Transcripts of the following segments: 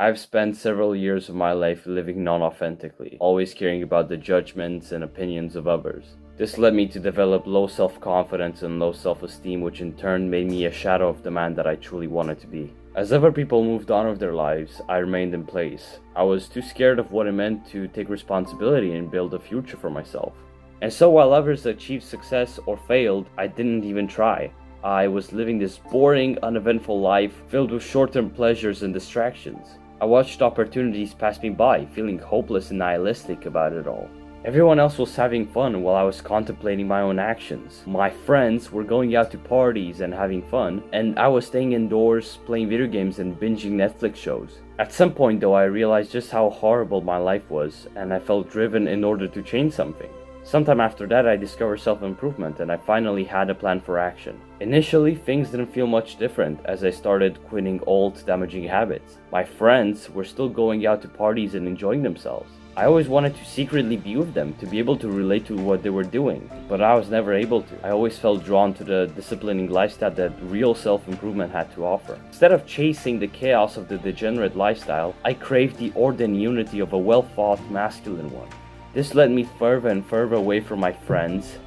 I've spent several years of my life living non-authentically, always caring about the judgments and opinions of others. This led me to develop low self-confidence and low self-esteem, which in turn made me a shadow of the man that I truly wanted to be. As other people moved on with their lives, I remained in place. I was too scared of what it meant to take responsibility and build a future for myself. And so while others achieved success or failed, I didn't even try. I was living this boring, uneventful life filled with short-term pleasures and distractions. I watched opportunities pass me by, feeling hopeless and nihilistic about it all. Everyone else was having fun while I was contemplating my own actions. My friends were going out to parties and having fun, and I was staying indoors, playing video games and binging Netflix shows. At some point though, I realized just how horrible my life was, and I felt driven in order to change something. Sometime after that, I discovered self-improvement and I finally had a plan for action. Initially, things didn't feel much different as I started quitting old, damaging habits. My friends were still going out to parties and enjoying themselves. I always wanted to secretly be with them, to be able to relate to what they were doing, but I was never able to. I always felt drawn to the disciplining lifestyle that real self-improvement had to offer. Instead of chasing the chaos of the degenerate lifestyle, I craved the order and unity of a well-thought masculine one. This led me further and further away from my friends,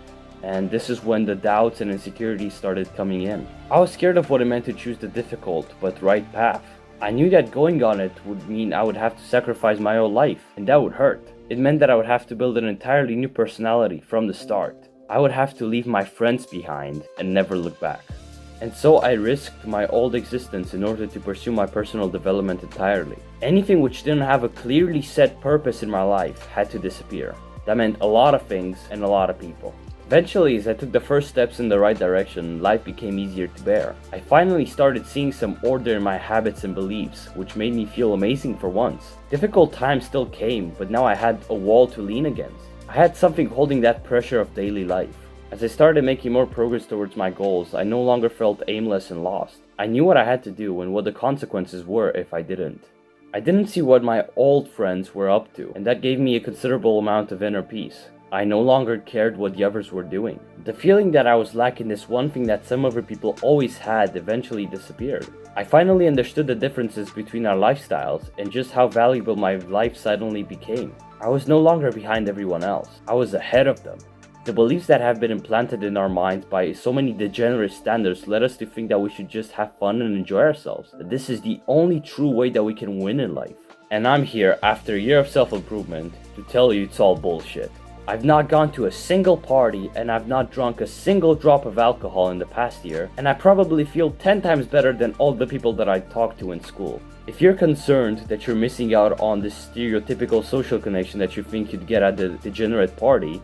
and this is when the doubts and insecurities started coming in. I was scared of what it meant to choose the difficult but right path. I knew that going on it would mean I would have to sacrifice my own life, and that would hurt. It meant that I would have to build an entirely new personality from the start. I would have to leave my friends behind and never look back. And so I risked my old existence in order to pursue my personal development entirely. Anything which didn't have a clearly set purpose in my life had to disappear. That meant a lot of things and a lot of people. Eventually, as I took the first steps in the right direction, life became easier to bear. I finally started seeing some order in my habits and beliefs, which made me feel amazing for once. Difficult times still came, but now I had a wall to lean against. I had something holding that pressure of daily life. As I started making more progress towards my goals, I no longer felt aimless and lost. I knew what I had to do and what the consequences were if I didn't. I didn't see what my old friends were up to, and that gave me a considerable amount of inner peace. I no longer cared what the others were doing. The feeling that I was lacking this one thing that some other people always had eventually disappeared. I finally understood the differences between our lifestyles and just how valuable my life suddenly became. I was no longer behind everyone else. I was ahead of them. The beliefs that have been implanted in our minds by so many degenerate standards led us to think that we should just have fun and enjoy ourselves, that this is the only true way that we can win in life. And I'm here, after a year of self-improvement, to tell you it's all bullshit. I've not gone to a single party and I've not drunk a single drop of alcohol in the past year, and I probably feel 10 times better than all the people that I talked to in school. If you're concerned that you're missing out on this stereotypical social connection that you think you'd get at the degenerate party,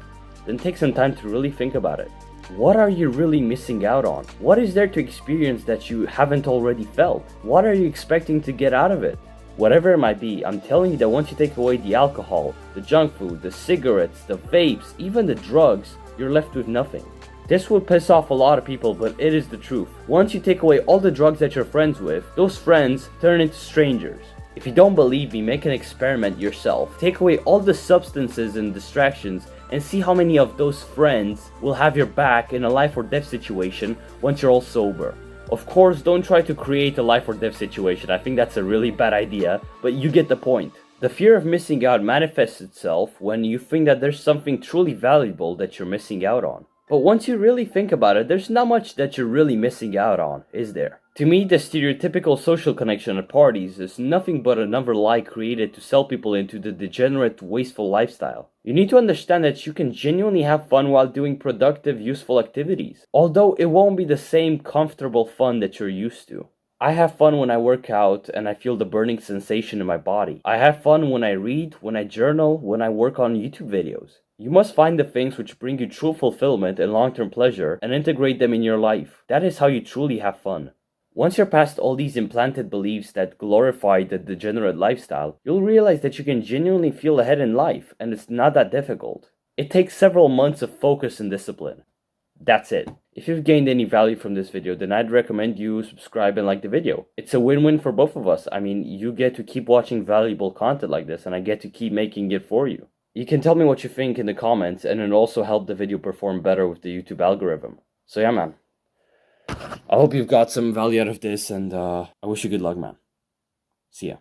then take some time to really think about it. What are you really missing out on? What is there to experience that you haven't already felt? What are you expecting to get out of it? Whatever it might be, I'm telling you that once you take away the alcohol, the junk food, the cigarettes, the vapes, even the drugs, you're left with nothing. This will piss off a lot of people, but it is the truth. Once you take away all the drugs that you're friends with, those friends turn into strangers. If you don't believe me, make an experiment yourself. Take away all the substances and distractions and see how many of those friends will have your back in a life or death situation once you're all sober. Of course, don't try to create a life or death situation. I think that's a really bad idea, but you get the point. The fear of missing out manifests itself when you think that there's something truly valuable that you're missing out on. But once you really think about it, there's not much that you're really missing out on, is there? To me, the stereotypical social connection at parties is nothing but another lie created to sell people into the degenerate, wasteful lifestyle. You need to understand that you can genuinely have fun while doing productive, useful activities, although it won't be the same comfortable fun that you're used to. I have fun when I work out and I feel the burning sensation in my body. I have fun when I read, when I journal, when I work on YouTube videos. You must find the things which bring you true fulfillment and long-term pleasure and integrate them in your life. That is how you truly have fun. Once you're past all these implanted beliefs that glorify the degenerate lifestyle, you'll realize that you can genuinely feel ahead in life, and it's not that difficult. It takes several months of focus and discipline. That's it. If you've gained any value from this video, then I'd recommend you subscribe and like the video. It's a win-win for both of us. I mean, you get to keep watching valuable content like this, and I get to keep making it for you. You can tell me what you think in the comments, and it'll also help the video perform better with the YouTube algorithm. So yeah, man. I hope you've got some value out of this, and I wish you good luck, man. See ya.